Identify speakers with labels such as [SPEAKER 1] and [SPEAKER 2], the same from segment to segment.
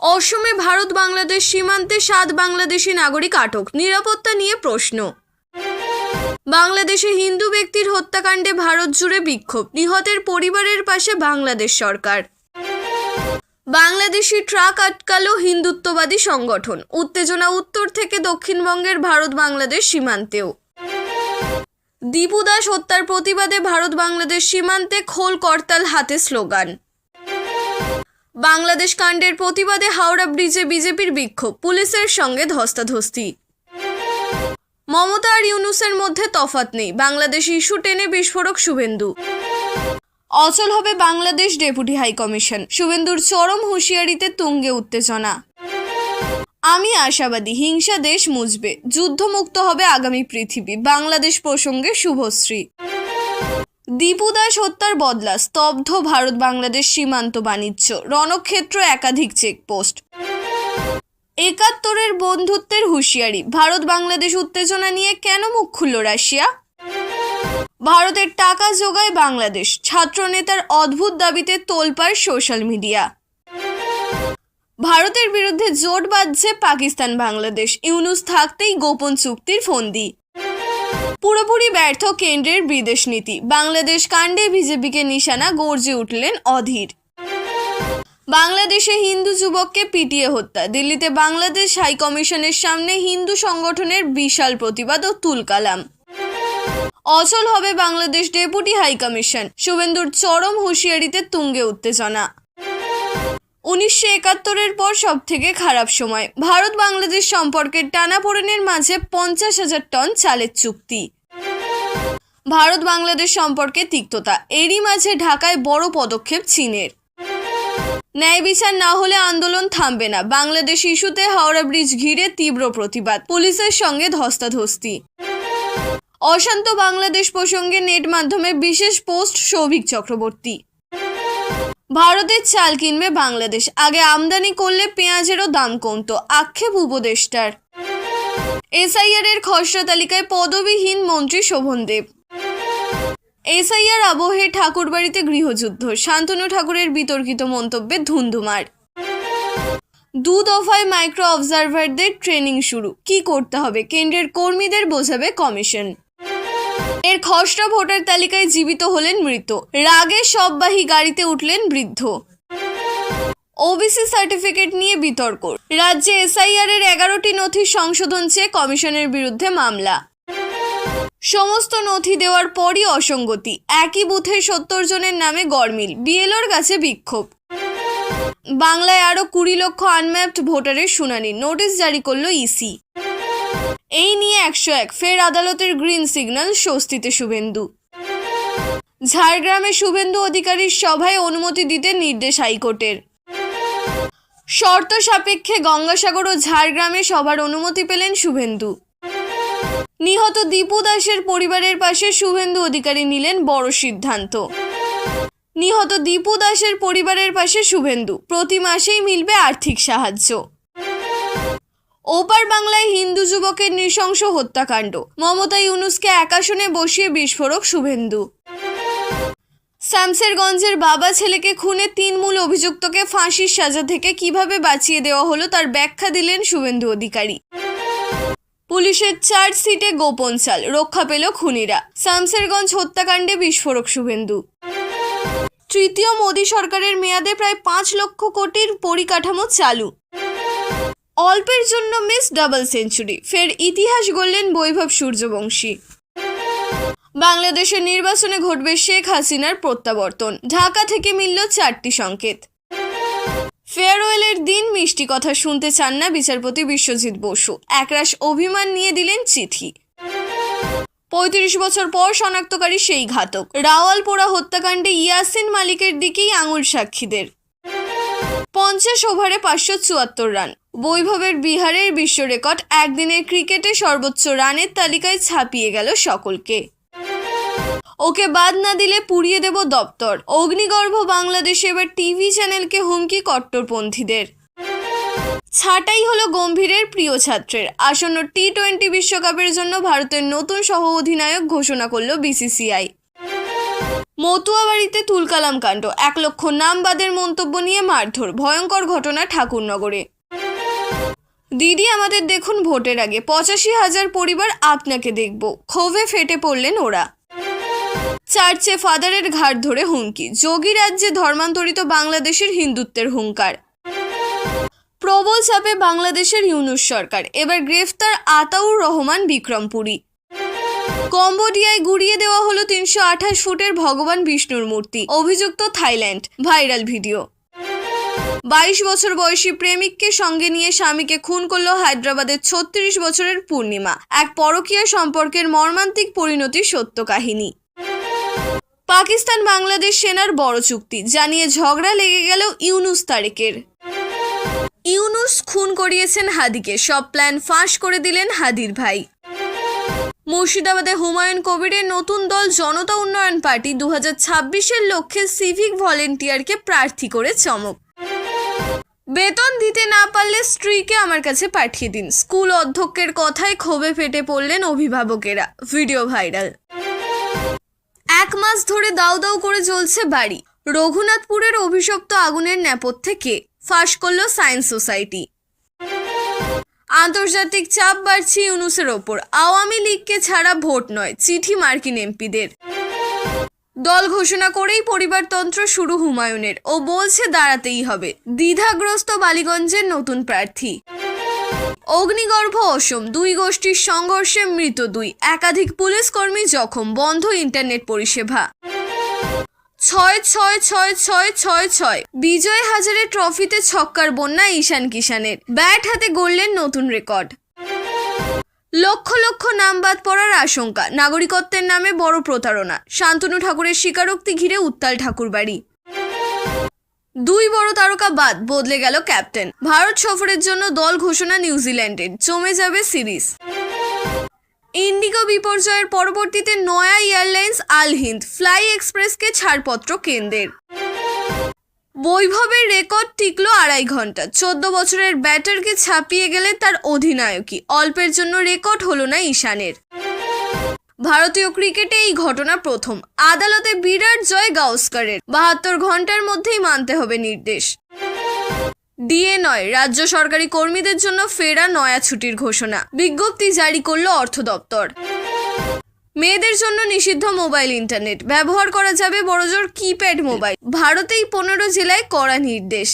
[SPEAKER 1] অসমে ভারত বাংলাদেশ সীমান্তে 7 বাংলাদেশি নাগরিক আটক, নিরাপত্তা নিয়ে প্রশ্ন। বাংলাদেশে হিন্দু ব্যক্তির হত্যাকাণ্ডে ভারত জুড়ে বিক্ষোভ, নিহতের পরিবারের পাশে বাংলাদেশ সরকার। বাংলাদেশি ট্রাক আটকালো হিন্দুত্ববাদী সংগঠন, উত্তেজনা উত্তর থেকে দক্ষিণবঙ্গের ভারত বাংলাদেশ সীমান্তেও। দীপু দাস হত্যার প্রতিবাদে ভারত বাংলাদেশ সীমান্তে খোল করতাল হাতে স্লোগান। বাংলাদেশ কাণ্ডের প্রতিবাদে হাওড়া ব্রিজে বিজেপির বিক্ষোভ, পুলিশের সঙ্গে ধস্তাধস্তি। মমতা আর ইউনূসের মধ্যে তফাৎ নেই, বাংলাদেশ ইস্যু টেনে বিস্ফোরক শুভেন্দু। অচল হবে বাংলাদেশ ডেপুটি হাইকমিশন, শুভেন্দুর চরম হুঁশিয়ারিতে তুঙ্গে উত্তেজনা। আমি আশাবাদী হিংসা দেশ মুছবে, যুদ্ধমুক্ত হবে আগামী পৃথিবী, বাংলাদেশ প্রসঙ্গে শুভশ্রী। দীপু দাস হত্যার বদলা স্তব্ধ ভারত বাংলাদেশ সীমান্ত বাণিজ্য, রণক্ষেত্র একাধিক চেকপোস্ট। ৭১-এর বন্ধুত্বের হুঁশিয়ারি, ভারত বাংলাদেশ উত্তেজনা নিয়ে কেন মুখ খুলল রাশিয়া? ভারতের টাকা জোগায় বাংলাদেশ, ছাত্রনেতার অদ্ভুত দাবিতে তোলপাড় সোশ্যাল মিডিয়া। ভারতের বিরুদ্ধে জোট বাঁধছে পাকিস্তান বাংলাদেশ, ইউনূস থাকতেই গোপন চুক্তির ফন্দি। পুরোপুরি ব্যর্থ কেন্দ্রের বিদেশ নীতি, বাংলাদেশ কাণ্ডে বিজেপিকে নিশানা, গর্জে উঠলেন অধীর। বাংলাদেশে হিন্দু যুবককে পিটিয়ে হত্যা, দিল্লিতে বাংলাদেশ হাইকমিশনের সামনে হিন্দু সংগঠনের বিশাল প্রতিবাদ ও তুলকালাম। অচল হবে বাংলাদেশ ডেপুটি হাইকমিশন, শুভেন্দুর চরম হুঁশিয়ারিতে তুঙ্গে উত্তেজনা। ১৯৭১-এর পর সব থেকে খারাপ সময়, ভারত বাংলাদেশ সম্পর্কের টানাপোড়েনের মাঝে ৫০,০০০ টন চালের চুক্তি। ভারত বাংলাদেশ সম্পর্কে তিক্ততা, এরই মাঝে ঢাকায় বড় পদক্ষেপ চীনের। ন্যায় বিচার না হলে আন্দোলন থামবে না, বাংলাদেশ ইস্যুতে হাওড়া ব্রিজ ঘিরে তীব্র প্রতিবাদ, পুলিশের সঙ্গে ধস্তাধস্তি। অশান্ত বাংলাদেশ প্রসঙ্গে নেট মাধ্যমে বিশেষ পোস্ট সৌভিক চক্রবর্তী। ভারতের চাল কিনবে বাংলাদেশ, আগে আমদানি করলে পেঁয়াজেরও দাম কমতো, আক্ষেপ উপদেষ্টার। এসআইআর এর খসড়া তালিকায় পদবিহীন মন্ত্রী শোভনদেব। এসআইআর আবহে ঠাকুরবাড়িতে গৃহযুদ্ধ, শান্তনু ঠাকুরের বিতর্কিত মন্তব্যে ধুন্ধুমার। ২ দফায় মাইক্রো অবজারভারদের ট্রেনিং শুরু, কি করতে হবে কেন্দ্রের কর্মীদের বোঝাবে কমিশন। এর খসড়া ভোটার তালিকায় জীবিত হলেন মৃত, রাগে সববাহী গাড়িতে উঠলেন বৃদ্ধ। ওবিসি সার্টিফিকেট নিয়ে বিতর্ক, রাজ্যে এসআইআর এর ১১টি নথি সংশোধন চেয়ে কমিশনের বিরুদ্ধে মামলা। সমস্ত নথি দেওয়ার পরই অসঙ্গতি, একই বুথে ৭০ জনের নামে গড়মিল, বিএলওর কাছে বিক্ষোভ। বাংলায় আরও ২০ লক্ষ আনম্যাপড ভোটারের শুনানি, নোটিশ জারি করল ইসি। এই নিয়ে ১০১, ফের আদালতের গ্রিন সিগন্যাল, স্বস্তিতে শুভেন্দু। ঝাড়গ্রামে শুভেন্দু অধিকারীর সভায় অনুমতি দিতে নির্দেশ হাইকোর্টের। শর্ত সাপেক্ষে গঙ্গাসাগর ও ঝাড়গ্রামে সভার অনুমতি পেলেন শুভেন্দু। নিহত দীপু দাসের পরিবারের পাশে শুভেন্দু অধিকারী নিলেন বড় সিদ্ধান্ত। নিহত দীপু দাসের পরিবারের পাশে শুভেন্দু, প্রতি মাসেই মিলবে আর্থিক সাহায্য। ওপার বাংলায় হিন্দু যুবকের নৃশংস হত্যাকাণ্ড, মমতা ইউনূসকে এক আসনে বসিয়ে বিস্ফোরক শুভেন্দু। শামসেরগঞ্জের বাবা ছেলেকে খুনে ৩ মূল অভিযুক্তকে ফাঁসির সাজা থেকে কিভাবে বাঁচিয়ে দেওয়া হলো তার ব্যাখ্যা দিলেন শুভেন্দু অধিকারী। পুলিশের চার্জশিটে গোপন চাল, রক্ষা পেল খুনিরা, শামসেরগঞ্জ হত্যাকাণ্ডে বিস্ফোরক শুভেন্দু। তৃতীয় মোদী সরকারের মেয়াদে প্রায় ৫ লক্ষ কোটির পরিকাঠামো চালু, অল্পের জন্য মিস ডাবল সেঞ্চুরি, ফের ইতিহাস গড়লেন বৈভব সূর্যবংশী। বাংলাদেশের নির্বাচনে ঘটবে শেখ হাসিনার প্রত্যাবর্তন, ঢাকা থেকে মিলল ৪টি সংকেত। ফেয়ারওয়েলের দিন মিষ্টি কথা শুনতে চান না বিচারপতি বিশ্বজিৎ বসু, একরাশ অভিমান নিয়ে দিলেন চিঠি। ৩৫ বছর পর শনাক্তকারী সেই ঘাতক, রাওয়ালপোড়া হত্যাকাণ্ডে ইয়াসিন মালিকের দিকেই আঙুল সাক্ষীদের। ৫০ ওভারে ৫৭৪ রান, বৈভবের বিহারের বিশ্ব রেকর্ড, একদিনের ক্রিকেটে সর্বোচ্চ রানের তালিকায় ছাপিয়ে গেল সকলকে। ওকে বাদ না দিলে পুড়িয়ে দেব দপ্তর, অগ্নিগর্ভ বাংলাদেশে এবার টিভি চ্যানেলকে হুমকি কট্টরপন্থীদের। ছাঁটাই হলো গম্ভীরের প্রিয় ছাত্রের, আসন্ন টি-20 বিশ্বকাপের জন্য ভারতের নতুন সহ অধিনায়ক ঘোষণা করল বিসিসিআই। মতুয়াবাড়িতে তুলকালাম কাণ্ড, 1 লক্ষ নামবাদের মন্তব্য নিয়ে মারধর, ভয়ঙ্কর ঘটনা ঠাকুরনগরে। দিদি আমাদের দেখুন ভোটের আগে, 85,000 পরিবার আপনাকে দেখব, ক্ষোভে ফেটে পড়লেন ওরা। চার্চে ফাদারের ঘাড় ধরে হুমকি, যোগী রাজ্যে ধর্মান্তরিত বাংলাদেশের হিন্দুত্বের হুঙ্কার। প্রবল চাপে বাংলাদেশের ইউনূস সরকার, এবার গ্রেফতার আতাউর রহমান বিক্রমপুরী। কম্বোডিয়ায় গুড়িয়ে দেওয়া হলো 328 ফুটের ভগবান বিষ্ণুর মূর্তি, অভিযুক্ত থাইল্যান্ড, ভাইরাল ভিডিও। 22 বছর বয়সী প্রেমিককে সঙ্গে নিয়ে স্বামীকে খুন করল হায়দ্রাবাদের 36 বছরের পূর্ণিমা, এক পরকীয়া সম্পর্কের মর্মান্তিক পরিণতির সত্য কাহিনী। পাকিস্তান বাংলাদেশ সেনার বড় চুক্তি জানিয়ে ঝগড়া লেগে গেল ইউনূস তারেকের। ইউনূস খুন করিয়েছেন হাদিকে, সব প্ল্যান ফাঁস করে দিলেন হাদির ভাই। মুর্শিদাবাদে হুমায়ুন কবিরের নতুন দল জনতা উন্নয়ন পার্টি 2026-এর লক্ষ্যে সিভিক ভলেন্টিয়ারকে প্রার্থী করে চমক। বেতন দিতে না পারলে স্ত্রীকে আমার কাছে পাঠিয়ে দিন, স্কুল অধ্যক্ষের কথায় ক্ষোভে ফেটে পড়লেন অভিভাবকেরা, ভিডিও ভাইরাল। 1 মাস ধরে দাউ দাউ করে জ্বলছে বাড়ি, রঘুনাথপুরের অভিশপ্ত আগুনের নেপথ্যে কে, ফাঁস করল সায়েন্স সোসাইটি। আন্তর্জাতিক চাপ বাড়ছে ইউনূসের ওপর, আওয়ামী লীগকে ছাড়া ভোট নয়, চিঠি মার্কিন এমপিদের। দল ঘোষণা করেই পরিবারতন্ত্র শুরু হুমায়ুনের, ও বলছে দাঁড়াতেই হবে, দ্বিধাগ্রস্ত বালিগঞ্জের নতুন প্রার্থী। অগ্নিগর্ভ অসম, 2 গোষ্ঠীর সংঘর্ষে মৃত 2, একাধিক পুলিশ কর্মী জখম, বন্ধ ইন্টারনেট পরিষেবা। 6-6-6-6-6-6 বিজয় হাজারে ট্রফিতে ছক্কার বন্যা ঈশান কিষানের, ব্যাট হাতে গড়লেন নতুন রেকর্ড। লক্ষ লক্ষ নাম বাদ পড়ার আশঙ্কা, নাগরিকত্বের নামে বড় প্রতারণা, শান্তনু ঠাকুরের স্বীকারোক্তি ঘিরে উত্তাল ঠাকুরবাড়ি। 2 বড় তারকা বাদ, বদলে গেল ক্যাপ্টেন। ভারত সফরের জন্য দল ঘোষণা নিউজিল্যান্ডের, জমে যাবে সিরিজ। ইন্ডিগো বিপর্যয়ের পরবর্তীতে নয়া এয়ারলাইন্স আল হিন্দ ফ্লাই এক্সপ্রেসকে ছাড়পত্র কেন্দ্রের। বৈভবের রেকর্ড টিকল 2.5 ঘন্টা, 14 বছরের ব্যাটারকে ছাপিয়ে গেলে তার অধিনায়কই, অল্পের জন্য রেকর্ড হলো না ঈশানের। ভারতীয় ক্রিকেটে এই ঘটনা প্রথম, আদালতে বিরাট জয় গাওস্করের, 72 ঘন্টার মধ্যেই মানতে হবে নির্দেশ। ডিএ নয়, রাজ্য সরকারি কর্মীদের জন্য ফেরা নয়া ছুটির ঘোষণা, বিজ্ঞপ্তি জারি করল অর্থ দপ্তর। মেয়েদের জন্য নিষিদ্ধ মোবাইল ইন্টারনেট, ব্যবহার করা যাবে বড়জোর কিপ্যাড মোবাইল, ভারতেই 15 জেলায় কড়া নির্দেশ।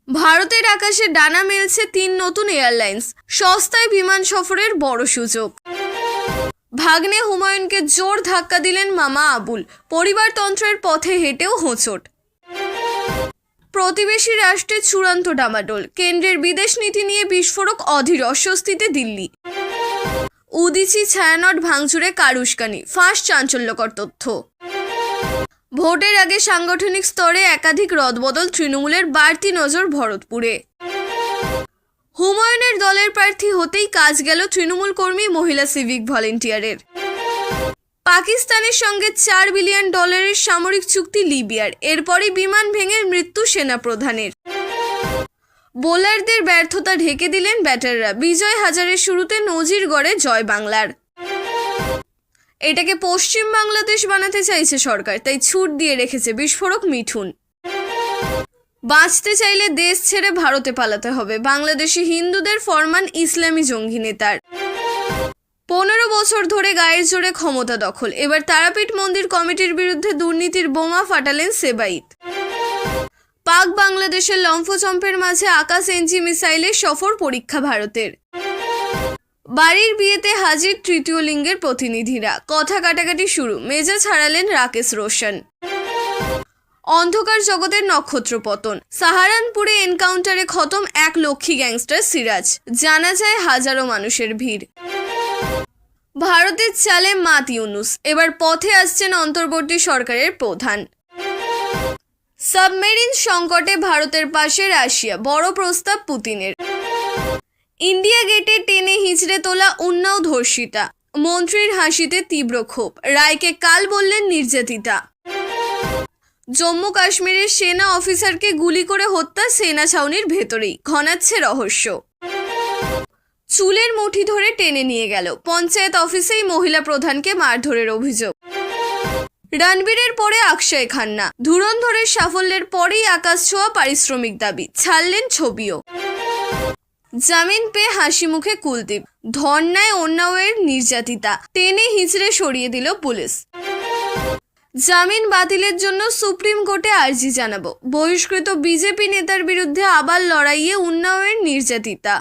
[SPEAKER 1] ভারতের আকাশে ডানা মেলছে 3 নতুন এয়ারলাইন্স, সস্তায় বিমান সফরের বড় সুযোগ। ভাগ্নে হুমায়ুনকে জোর ধাক্কা দিলেন মামা আবুল, পরিবারতন্ত্রের পথে হেঁটেও হোঁচট। প্রতিবেশী রাষ্ট্রের চূড়ান্ত ডামাডোল, কেন্দ্রের বিদেশ নীতি নিয়ে বিস্ফোরক অধীর, অস্বস্তিতে দিল্লি। উদিচি ছায়ানট ভাঙচুরে কারুশকানি, ফাঁস চাঞ্চল্যকর তথ্য। ভোটের আগে সাংগঠনিক স্তরে একাধিক রদবদল, তৃণমূলের বাড়তি নজর ভরতপুরে। হুমায়ুনের দলের প্রার্থী হতেই কাজ গেল তৃণমূল কর্মী মহিলা সিভিক ভলেন্টিয়ারের। পাকিস্তানের সঙ্গে $4 বিলিয়ন সামরিক চুক্তি লিবিয়ার, এরপরই বিমান ভেঙে মৃত্যু সেনাপ্রধানের। বোলারদের ব্যর্থতা ঢেকে দিলেন ব্যাটাররা, বিজয় হাজারের শুরুতে নজির গড়ে জয় বাংলার। এটাকে পশ্চিম বাংলাদেশ বানাতে চাইছে সরকার, তাই ছুট দিয়ে রেখেছে বিস্ফোরক মিঠুন। বাঁচতে চাইলে দেশ ছেড়ে ভারতে পালাতে হবে, বাংলাদেশি হিন্দুদের ফরমান ইসলামী জঙ্গি নেতার। 15 বছর ধরে গায়ের জোরে ক্ষমতা দখল, এবার তারাপীঠ মন্দির কমিটির বিরুদ্ধে দুর্নীতির বোমা ফাটালেন সেবাইত। পাক বাংলাদেশের লম্ফচম্পের মাঝে আকাশ এনজি মিসাইলের সফর পরীক্ষা ভারতের। বাড়ির বিয়েতে হাজির তৃতীয় লিঙ্গের প্রতিনিধিরা, কথা কাটাকাটি শুরু, মেজাজ হারালেন রাকেশ রোশন। অন্ধকার জগতের নক্ষত্র পতন, সাহারানপুরে এনকাউন্টারে খতম 1 লক্ষী গ্যাংস্টার সিরাজ, জানা যায় হাজারো মানুষের ভিড়। ভারতের চালে মাত ইউনূস, এবার পথে আসছেন অন্তর্বর্তী সরকারের প্রধান। সাবমেরিন সংকটে ভারতের পাশে রাশিয়া, বড় প্রস্তাব পুতিনের। ইন্ডিয়া গেটে টেনে হিঁচড়ে তোলা উন্নাও ধর্ষিতা, মন্ত্রীর হাসিতে তীব্র ক্ষোভ, রায়কে কাল বললেন নির্যাতিতা। জম্মু কাশ্মীরের সেনা অফিসারকে গুলি করে হত্যা সেনা ছাউনির ভেতরেই, ঘনাচ্ছে রহস্য। চুলের মুঠি ধরে টেনে নিয়ে গেল, পঞ্চায়েত অফিসেই মহিলা প্রধানকে মারধরের অভিযোগ। রণবীরের পরে অক্ষয় খান্না, ধুরন্ধরের সাফল্যের পরেই আকাশ ছোঁয়া পারিশ্রমিক দাবি, ছাড়লেন ছবিও। জামিন পেয়ে হাসি মুখে কুলদীপ, ধর্নায় উন্নাওয়ের নির্যাতিতা, টেনে হিঁচড়ে সরিয়ে দিল পুলিশ। জামিন বাতিলের জন্য সুপ্রিম কোর্টে আর্জি জানাবো, বহিষ্কৃত বিজেপি নেতার বিরুদ্ধে আবার লড়াইয়ে উন্নাওয়ের নির্যাতিতা।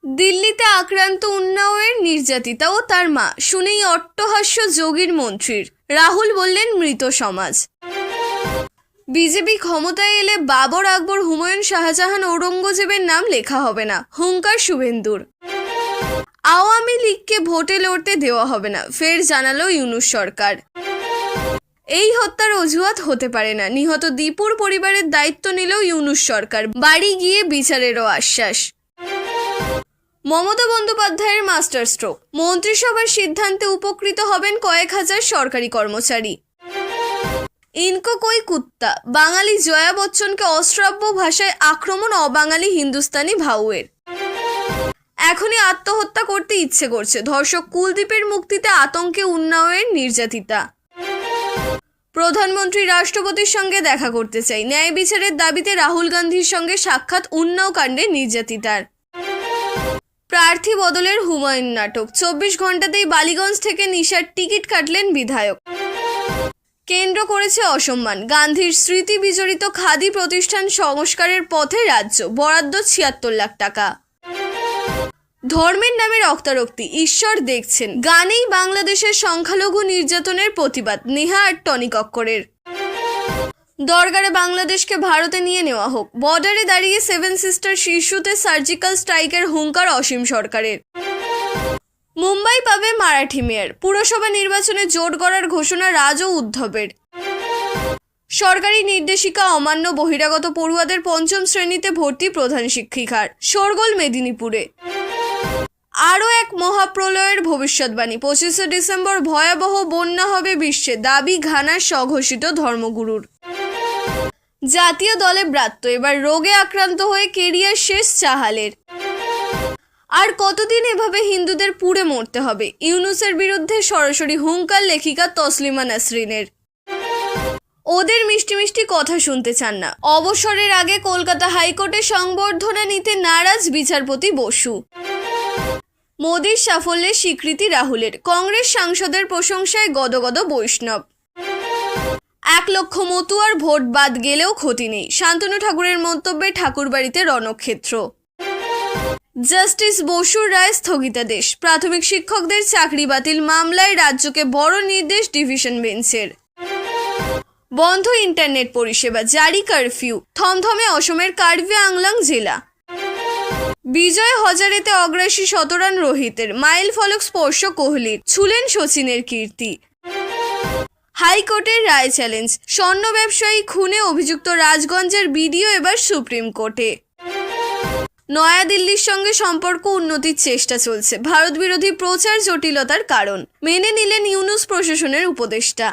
[SPEAKER 1] দিল্লিতে আক্রান্ত উন্নাওয়ের নির্যাতিতা ও তার মা, শুনেই অট্টহাস্য যোগীর মন্ত্রীর। রাহুল বললেন মৃত সমাজ। বিজেপি ক্ষমতায় এলে বাবর, আকবর, হুমায়ুন, শাহজাহান, ঔরঙ্গজেবের নাম লেখা হবে না, হুঙ্কার শুভেন্দুর। আওয়ামী লীগকে ভোটে লড়তে দেওয়া হবে না, ফের জানালো ইউনূস সরকার। এই হত্যার অজুহাত হতে পারে না, নিহত দীপুর পরিবারের দায়িত্ব নিল ইউনূস সরকার, বাড়ি গিয়ে বিচারেরও আশ্বাস। মমতা বন্দ্যোপাধ্যায়ের মাস্টার স্ট্রোক, মন্ত্রিসভার সিদ্ধান্তে উপকৃত হবেন কয়েক হাজার সরকারি কর্মচারী। ইনকো কই কুত্তা, বাঙালি জয়া বচ্চনকে অশ্রাব্য ভাষায় আক্রমণ অবাঙালি হিন্দুস্তানি ভাউয়ের। এখনই আত্মহত্যা করতে ইচ্ছে করছে, ধর্ষক কুলদীপের মুক্তিতে আতঙ্কে উন্নাওয়ের নির্যাতিতা। প্রধানমন্ত্রী রাষ্ট্রপতির সঙ্গে দেখা করতে চাই, ন্যায় বিচারের দাবিতে রাহুল গান্ধীর সঙ্গে সাক্ষাৎ উন্নাও কাণ্ডে নির্যাতিতার। প্রার্থী বদলের হুমায়ুন নাটক, 24 ঘন্টাতেই বালিগঞ্জ থেকে নিশার টিকিট কাটলেন বিধায়ক। কেন্দ্র করেছে অসম্মান, গান্ধীর স্মৃতি বিজড়িত খাদি প্রতিষ্ঠান সংস্কারের পথে রাজ্য, বরাদ্দ 76 লাখ টাকা। ধর্মের নামে রক্তারক্তি, ঈশ্বর দেখছেন, গানেই বাংলাদেশের সংখ্যালঘু নির্যাতনের প্রতিবাদ, নেহা আর টনি কক্করের। দরকারে বাংলাদেশকে ভারতে নিয়ে নেওয়া হোক, বর্ডারে দাঁড়িয়ে 7 সিস্টার ইস্যুতে সার্জিক্যাল স্ট্রাইকের হুঙ্কার অসীম সরকারের। মুম্বাই পাবে মারাঠি মেয়র, পুরসভা নির্বাচনে জোট গড়ার ঘোষণা রাজ ও উদ্ধবের। সরকারি নির্দেশিকা অমান্য, বহিরাগত পড়ুয়াদের 5ম শ্রেণীতে ভর্তি প্রধান শিক্ষিকার, শোরগোল মেদিনীপুরে। আরও এক মহাপ্রলয়ের ভবিষ্যৎবাণী, 25শে ডিসেম্বর ভয়াবহ বন্যা হবে বিশ্বে, দাবি ঘানার স্বঘোষিত ধর্মগুরুর। জাতীয় দলে ব্রাত্য, এবার রোগে আক্রান্ত হয়ে কেরিয়ার শেষ চাহালের। আর কতদিন এভাবে হিন্দুদের পুড়ে মরতে হবে, ইউনূসের বিরুদ্ধে সরাসরি হুঙ্কার লেখিকা তসলিমা নাসরিনের। ওদের মিষ্টি মিষ্টি কথা শুনতে চান না, অবসরের আগে কলকাতা হাইকোর্টে সংবর্ধনা নিতে নারাজ বিচারপতি বসু। মোদির সাফল্যের স্বীকৃতি রাহুলের, কংগ্রেস সাংসদের প্রশংসায় গদগদ বৈষ্ণব। 1 লক্ষ মতুয়ার ভোট বাদ গেলেও ক্ষতি নেই, শান্তনু ঠাকুরের মন্তব্যে ঠাকুরবাড়িতে রণক্ষেত্র। জাস্টিস বসুর রায় স্থগিতাদেশ, প্রাথমিক শিক্ষকদের চাকরি বাতিল মামলায় রাজ্যকে বড় নির্দেশ ডিভিশন বেঞ্চের। বন্ধ ইন্টারনেট পরিষেবা, জারি কারফিউ, থমথমে অসমের কার্বি আংলং জেলা। বিজয় হজারেতে অগ্রাসী 17 রান রোহিতের, মাইল ফলক স্পর্শ কোহলির, ছুলেন সচিনের কীর্তি। হাইকোর্টের রায় চ্যালেঞ্জ, স্বর্ণ ব্যবসায়ী খুনে অভিযুক্ত রাজগঞ্জের বিডিও এবার সুপ্রিম কোর্টে। নয়াদিল্লির সঙ্গে সম্পর্ক উন্নতির চেষ্টা চলছে, ভারত বিরোধী প্রচার জটিলতার কারণ, মেনে নিলেন ইউনূস প্রশাসনের উপদেষ্টা।